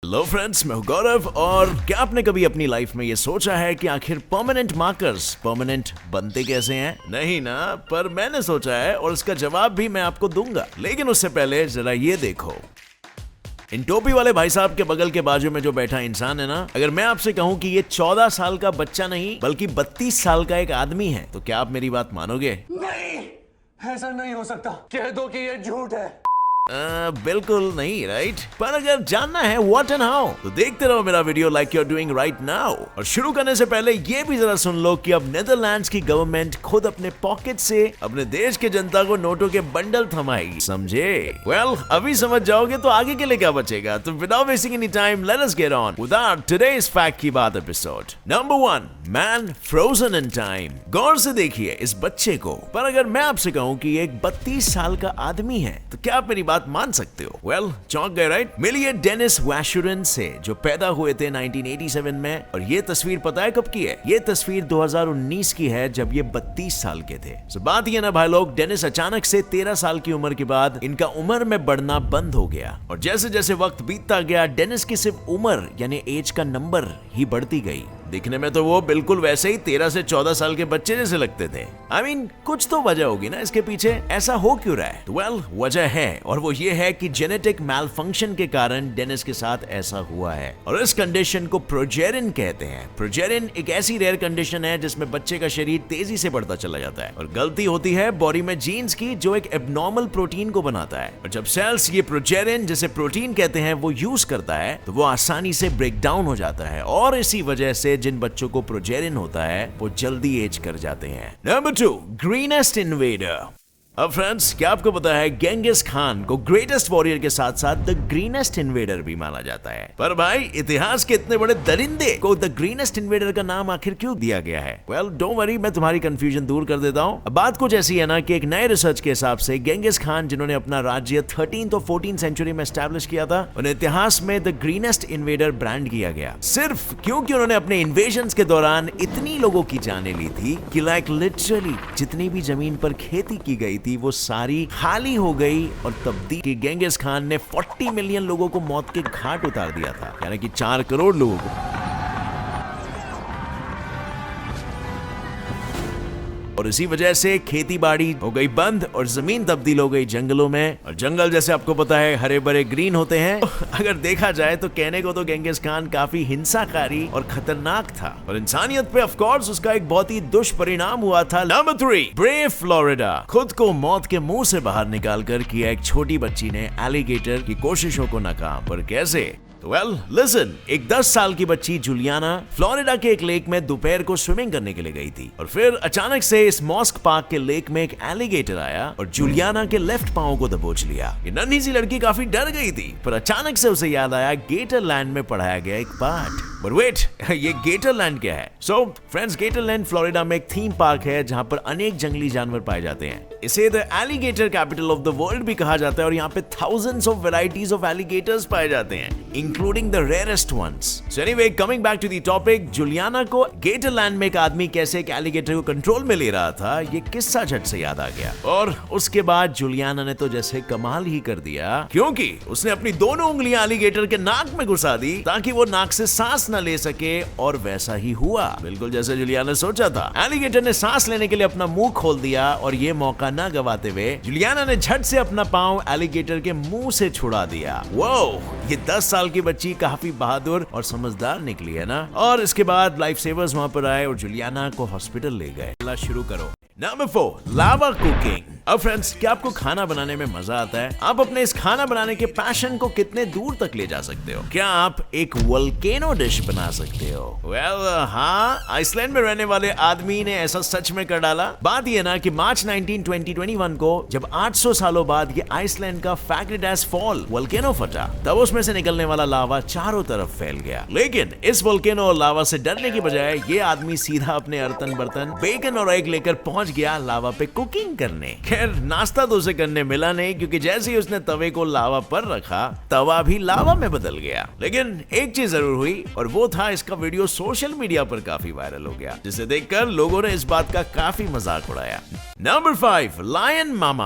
Hello friends, मैं हूं गौरव। और क्या आपने कभी अपनी लाइफ में ये सोचा है कि आखिर परमानेंट मार्कर्स परमानेंट बनते कैसे हैं? नहीं ना, पर मैंने सोचा है और इसका जवाब भी मैं आपको दूंगा। लेकिन उससे पहले जरा ये देखो, इन टोपी वाले भाई साहब के बगल के बाजू में जो बैठा इंसान है ना, अगर मैं आपसे कहूं कि ये 14 साल का बच्चा नहीं बल्कि 32 साल का एक आदमी है, तो क्या आप मेरी बात मानोगे? नहीं, ऐसा नहीं हो सकता। कह दो कि ये झूठ है। बिल्कुल नहीं, राइट? पर अगर जानना है व्हाट एंड हाउ, तो देखते रहो मेरा video like you are doing right now. और शुरू करने से पहले ये भी जरा सुन लो कि अब नेदरलैंड्स की गवर्नमेंट खुद अपने पॉकेट से अपने देश के जनता को नोटों के बंडल थमाएगी, समझे? वेल, अभी समझ जाओगे तो आगे के लिए क्या बचेगा। तो without wasting any time, let us get on with our today's fact की बात episode. Number 1, man frozen in time. गौर से देखिए इस बच्चे को। पर अगर मैं आपसे कहूं कि ये एक 32 साल का आदमी है, तो क्या आप मेरी बात मान सकते हो? वेल, चौंक गए, राइट? मिलिए डेनिस वैशुरन से, जो पैदा हुए थे 1987 में। और ये तस्वीर पता है कब की है? ये तस्वीर 2019 की है, जब ये 32 साल के थे। So, बात ये ना भाई लोग, डेनिस अचानक से 13 साल की उम्र के बाद इनका उम्र में बढ़ना बंद हो गया। और जैसे जैसे वक्त बीतता गया, डेनिस की सिर्फ उम्र यानी एज का नंबर ही बढ़ती गई। दिखने में तो वो बिल्कुल वैसे ही 13 से 14 साल के बच्चे जैसे लगते थे। I mean, कुछ तो वजह होगी ना इसके पीछे, ऐसा हो क्यों रहा है? वेल, वजह है, और वो ये है कि जेनेटिक मैलफंक्शन के कारण डेनिस के साथ ऐसा हुआ है। और इस कंडीशन को प्रोजेरिन कहते हैं। प्रोजेरिन एक ऐसी रेयर कंडीशन है जिसमें बच्चे का शरीर तेजी से बढ़ता चला जाता है। और गलती होती है बॉडी में जीन्स की, जो एक एब्नॉर्मल प्रोटीन को बनाता है। और जब सेल्स ये प्रोजेरिन, जिसे प्रोटीन कहते हैं, वो यूज करता है, तो वो आसानी से ब्रेक डाउन हो जाता है। और इसी वजह से जिन बच्चों को प्रोजेरिन होता है, वो जल्दी एज कर जाते हैं। Number 2, greenest invader. अब फ्रेंड्स, क्या आपको पता है गेंगिस खान को ग्रेटेस्ट वॉरियर के साथ साथ द ग्रीनेस्ट इन्वेडर भी माना जाता है? पर भाई, इतिहास के इतने बड़े दरिंदे को द ग्रीनेस्ट इन्वेडर का नाम आखिर क्यों दिया गया है? वेल, डोंट वरी, मैं तुम्हारी कंफ्यूजन दूर कर देता हूँ। अब बात कुछ ऐसी है ना कि एक नए रिसर्च के हिसाब से गेंगिस खान, जिन्होंने अपना राज्य 13th और 14th सेंचुरी में एस्टैब्लिश किया था, उन्हें इतिहास में द ग्रीनेस्ट इन्वेडर ब्रांड किया गया, सिर्फ क्योंकि उन्होंने अपने इन्वेजन्स के दौरान इतनी लोगों की जानें ली थी कि लाइक लिटरली जितनी भी जमीन पर खेती की गई थी, वो सारी खाली हो गई। और तब्दील के गेंगिस खान ने 40 मिलियन लोगों को मौत के घाट उतार दिया था, यानी कि 4 करोड़ लोगों को। और इसी वजह से खेती बाड़ी हो गई बंद और जमीन तब्दील हो गई जंगलों में। और जंगल जैसे आपको पता है हरे भरे ग्रीन होते हैं। अगर देखा जाए तो कहने को तो गेंगिस खान काफी हिंसाकारी और खतरनाक था, और इंसानियत पे ऑफ कोर्स उसका एक बहुत ही दुष्परिणाम हुआ था। Number 3, brave Florida. खुद को मौत के मुंह से बाहर निकालकर किया एक छोटी बच्ची ने एलिगेटर की कोशिशों को नाकाम। पर कैसे? वेल, लिसन, एक 10 साल की बच्ची जूलियाना फ्लोरिडा के एक लेक में दोपहर को स्विमिंग करने के लिए गई थी। और फिर अचानक से इस मॉस्क पार्क के लेक में एक एलिगेटर आया और जूलियाना के लेफ्ट पांव को दबोच लिया। ये नन्ही सी लड़की काफी डर गई थी, पर अचानक से उसे याद आया गेटरलैंड में पढ़ाया गया एक पाठ। बट वेट, ये गेटरलैंड क्या है? सो फ्रेंड्स, गेटरलैंड फ्लोरिडा में एक थीम पार्क है जहां पर अनेक जंगली जानवर पाए जाते हैं। इसे the alligator capital of the world भी कहा जाता है। और यहाँ पे thousands of varieties of alligators पाए जाते हैं, including the rarest ones. So anyway, coming back to the topic, Juliana को गेटरलैंड में एक आदमी कैसे एक एलिगेटर को कंट्रोल में ले रहा था, ये किस्सा झट से याद आ गया। और उसके बाद जूलियाना ने तो जैसे कमाल ही कर दिया, क्योंकि उसने अपनी दोनों उंगलियां एलिगेटर के नाक में घुसा दी ताकि वो नाक से सांस न ले सके। और वैसा ही हुआ, बिल्कुल जैसे जूलियाना ने सोचा था। एलिगेटर ने सांस लेने के लिए अपना मुंह खोल दिया, और ये मौका न गवाते हुए जूलियाना ने झट से अपना पांव एलिगेटर के मुंह से छुड़ा दिया। वो ये 10 साल की बच्ची काफी बहादुर और समझदार निकली है ना। और इसके बाद लाइफ सेवर्स वहां पर आए और जूलियाना को हॉस्पिटल ले गए। शुरू करो। नंबर 4, लावा कुकिंग। अब फ्रेंड्स, क्या आपको खाना बनाने में मजा आता है? आप अपने इस खाना बनाने के पैशन को कितने दूर तक ले जा सकते हो? क्या आप एक वोल्केनो डिश बना सकते हो? वेल, हाँ, आइसलैंड में रहने वाले आदमी ने ऐसा सच में कर डाला। बात यह ना कि मार्च 19, 2021 को जब 800 सालों बाद ये आइसलैंड का फैक्रेडास फॉल वोल्केनो फटा, तब उसमें से निकलने वाला लावा चारों तरफ फैल गया। लेकिन इस वोल्केनो और लावा से डरने की बजाय ये आदमी सीधा अपने अर्तन बर्तन, बेकन और एग लेकर पहुंच गया लावा पे कुकिंग करने। खैर, नाश्ता तो उसे करने मिला नहीं, क्योंकि जैसे ही उसने तवे को लावा पर रखा, तवा भी लावा में बदल गया। लेकिन एक चीज जरूर हुई, और वो था इसका वीडियो सोशल मीडिया पर काफी वायरल हो गया, जिसे देखकर लोगों ने इस बात का काफी मजाक उड़ाया। नंबर 5, लायन मामा।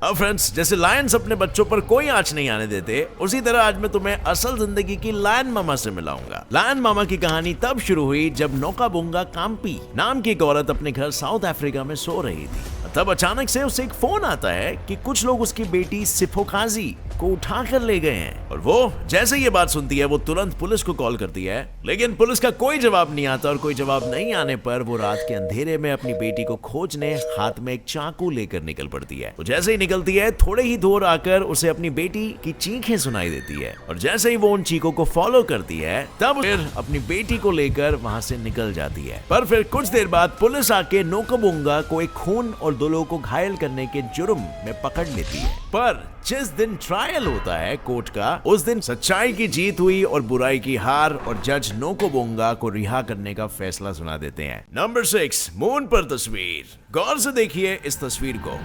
अब फ्रेंड्स, जैसे लायंस अपने बच्चों पर कोई आंच नहीं आने देते, उसी तरह आज मैं तुम्हें असल जिंदगी की लायन मामा से मिलाऊंगा। लायन मामा की कहानी तब शुरू हुई जब नोकाबोंगा काम्पी नाम की एक औरत अपने घर साउथ अफ्रीका में सो रही थी। तब अचानक से उसे एक फोन आता है कि कुछ लोग उसकी बेटी सिफोकाजी को उठा कर ले गए हैं। और वो जैसे ये बात सुनती है, वो तुरंत पुलिस को कॉल करती है, लेकिन पुलिस का कोई जवाब नहीं आता। और कोई जवाब नहीं आने पर वो रात के अंधेरे में अपनी बेटी को खोजने हाथ में एक चाकू लेकर निकल पड़ती है। तो जैसे ही निकलती है, थोड़े ही दूर आकर उसे अपनी बेटी की चीखें सुनाई देती है। और जैसे ही वो उन चीखों को फॉलो करती है, तब फिर अपनी बेटी को लेकर वहां से निकल जाती है। पर फिर कुछ देर बाद पुलिस आके नोकाबोंगा को एक खून और 2 लोगों को घायल करने के जुर्म में पकड़ लेती है। पर जिस दिन ट्रायल होता है कोर्ट का, उस दिन सच्चाई की जीत हुई और बुराई की हार, और जज नोकाबोंगा को रिहा करने का फैसला सुना देते हैं। नंबर 6, मून पर तस्वीर। गौर से देखिए इस तस्वीर को।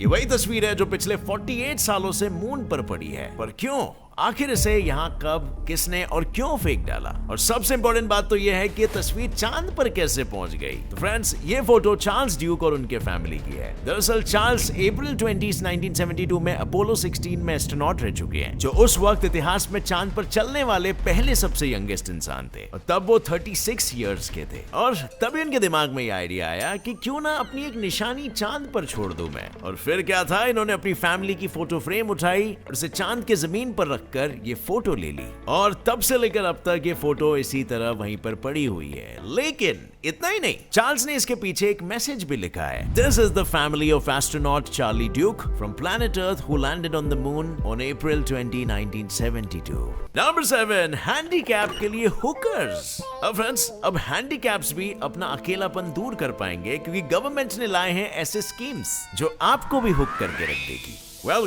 ये वही तस्वीर है जो पिछले 48 सालों से मून पर पड़ी है। पर क्यों? आखिर इसे यहाँ कब, किसने और क्यों फेंक डाला? और सबसे इंपॉर्टेंट बात तो यह है कि ये तस्वीर चांद पर कैसे पहुंच गई। तो फ्रेंड्स, ये फोटो चार्ल्स ड्यूक और उनके फैमिली की है। दरअसल चार्ल्स अप्रैल 20, 1972 में अपोलो 16 में एस्ट्रोनॉट रह चुके हैं, जो उस वक्त इतिहास में चांद पर चलने वाले पहले सबसे यंगेस्ट इंसान थे। और तब वो 36 इयर्स के थे। और तभी उनके दिमाग में ये आइडिया आया कि क्यों ना अपनी एक निशानी चांद पर छोड़ दूं मैं। और फिर क्या था, इन्होंने अपनी फैमिली की फोटो फ्रेम उठाई और उसे चांद के जमीन पर रख कर ये फोटो ले ली। और तब से लेकर अब तक ये फोटो इसी तरह वहीं पर पड़ी हुई है। लेकिन इतना ही नहीं, चार्ल्स ने इसके पीछे एक मैसेज भी लिखा है। This is the family of astronaut Charlie Duke from planet earth who landed on the moon on April 20, 1972। Number 7, handicap के लिए हुकर्स। अब फ्रेंड्स, अब हैंडीकैप्स भी अपना अकेलापन दूर कर पाएंगे, क्योंकि गवर्नमेंट ने लाए हैं ऐसे स्कीम्स जो आपको भी हुक करके रख देगी।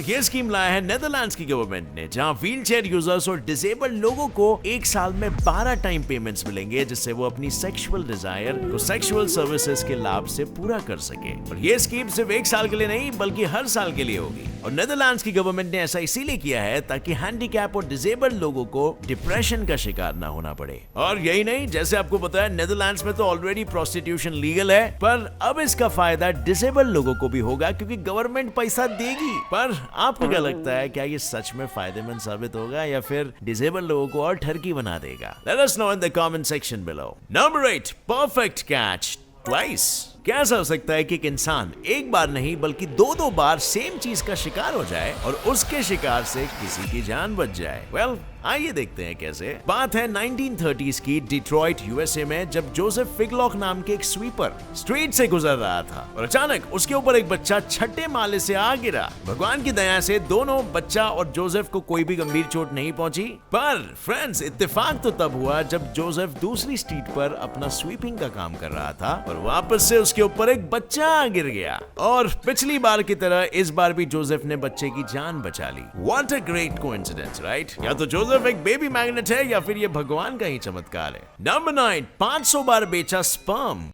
ये स्कीम लाया है नेदरलैंड्स की गवर्नमेंट ने, जहां व्हीलचेयर यूजर्स और डिसेबल्ड लोगों को एक साल में 12 टाइम पेमेंट्स मिलेंगे, जिससे वो अपनी सेक्सुअल डिजायर को सेक्सुअल सर्विसेज के लाभ से पूरा कर सके। और ये स्कीम सिर्फ 1 साल के लिए नहीं, बल्कि हर साल के लिए होगी। और नेदरलैंड्स की गवर्नमेंट ने ऐसा इसीलिए किया है ताकि हैंडीकैप और डिसेबल्ड लोगों को डिप्रेशन का शिकार ना होना पड़े। और यही नहीं, जैसे आपको पता है, नेदरलैंड्स में तो ऑलरेडी प्रोस्टिट्यूशन लीगल है, पर अब इसका फायदा डिसेबल्ड लोगों को भी होगा, क्योंकि गवर्नमेंट पैसा देगी। पर आपको क्या लगता है, क्या ये सच में फायदेमंद साबित होगा या फिर डिसेबल लोगों को और ठरकी बना देगा? Let us know in the comment section below. Number 8, perfect catch twice. क्या ऐसा हो सकता है कि एक इंसान एक बार नहीं बल्कि 2 बार सेम चीज का शिकार हो जाए और उसके शिकार से किसी की जान बच जाए? आइए देखते हैं कैसे। बात है 1930s की डिट्रॉइट यूएसए में, जब जोसेफ फिगलॉक नाम के एक स्वीपर स्ट्रीट से गुजर रहा था और अचानक उसके ऊपर एक बच्चा 6ठे माले से आ गिरा। भगवान की दया से दोनों, बच्चा और जोसेफ, को कोई भी गंभीर चोट नहीं पहुंची। पर फ्रेंड्स, इत्तेफाक तो तब हुआ जब जोसेफ दूसरी स्ट्रीट पर अपना स्वीपिंग का काम कर रहा था और वापस से उसके ऊपर एक बच्चा गिर गया। और पिछली बार की तरह इस बार भी जोसेफ ने बच्चे की जान बचा ली। What a great coincidence, right? या तो जोसेफ एक बेबी मैग्नेट है या फिर ये भगवान का ही चमत्कार है। नंबर 9, 500 बार बेचा स्पर्म।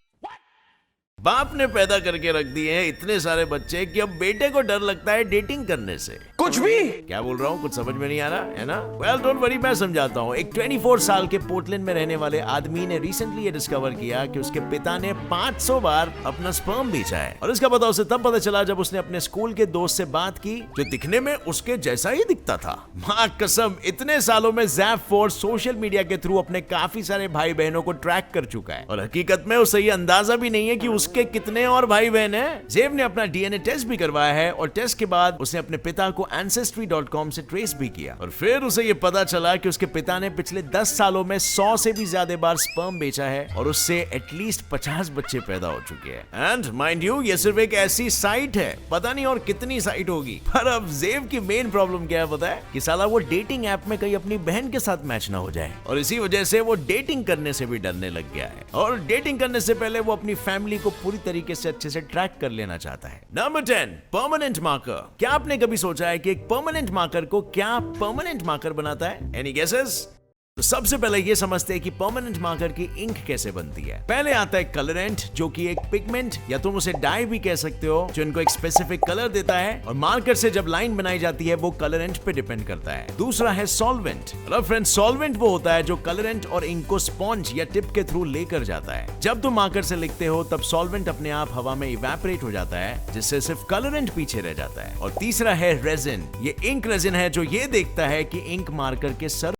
बाप ने पैदा करके रख दिए हैं इतने सारे बच्चे कि अब बेटे को डर लगता है डेटिंग करने से। कुछ भी क्या बोल रहा हूँ, कुछ समझ में नहीं आ रहा है ना? डोंट वरी, मैं समझाता हूँ। एक 24 साल के पोर्टलैंड में रहने वाले आदमी ने रिसेंटली ये डिस्कवर किया कि उसके पिता ने 500 बार अपना स्पर्म बेचा है। और इसका पता उसे तब पता चला जब उसने अपने स्कूल के दोस्त से बात की, जो दिखने में उसके जैसा ही दिखता था। मां कसम, इतने सालों में ज़ैप फोर्स सोशल मीडिया के थ्रू अपने काफी सारे भाई बहनों को ट्रैक कर चुका है और हकीकत में उसे ये अंदाजा भी नहीं है कि उसके कितने और भाई बहन हैं। ज़ेब ने अपना डीएनए टेस्ट भी करवाया है और टेस्ट के बाद उसने अपने पिता को ancestry.com से ट्रेस भी किया और फिर उसे ये पता चला कि उसके पिता ने पिछले 10 सालों में 100 से भी ज्यादा बार स्पर्म बेचा है और उससे एटलीस्ट 50 बच्चे पैदा हो चुके हैं। एंड माइंड यू, ये सिर्फ एक ऐसी साइट है, पता नहीं और कितनी साइट होगी। पर अब ज़ेब की मेन प्रॉब्लम क्या है पता है? कि साला वो डेटिंग ऐप में कहीं अपनी बहन के साथ मैच ना हो जाए और इसी वजह से वो डेटिंग करने से भी डरने लग गया है और डेटिंग करने से पहले वो अपनी फैमिली को पूरी तरीके से अच्छे से ट्रैक कर लेना चाहता है। Number 10, permanent marker. क्या आपने कभी सोचा है कि एक परमानेंट मार्कर को क्या परमानेंट मार्कर बनाता है? Any guesses? तो सबसे पहले ये समझते हैं कि परमानेंट मार्कर की इंक कैसे बनती है। पहले आता है कलरेंट, जो कि एक पिगमेंट या तुम उसे डाई भी कह सकते हो, जो इनको एक स्पेसिफिक कलर देता है, और मार्कर से जब लाइन बनाई जाती है वो कलरेंट पे डिपेंड करता है। दूसरा है सॉल्वेंट। हेलो फ्रेंड्स, सॉल्वेंट वो होता है जो कलरेंट और इंक को स्पॉन्ज या टिप के थ्रू लेकर जाता है। जब तुम मार्कर से लिखते हो तब सॉल्वेंट अपने आप हवा में इवेपोरेट हो जाता है, जिससे सिर्फ कलरेंट पीछे रह जाता है। और तीसरा है रेजिन। ये इंक रेजिन है जो ये देखता है कि इंक मार्कर के सर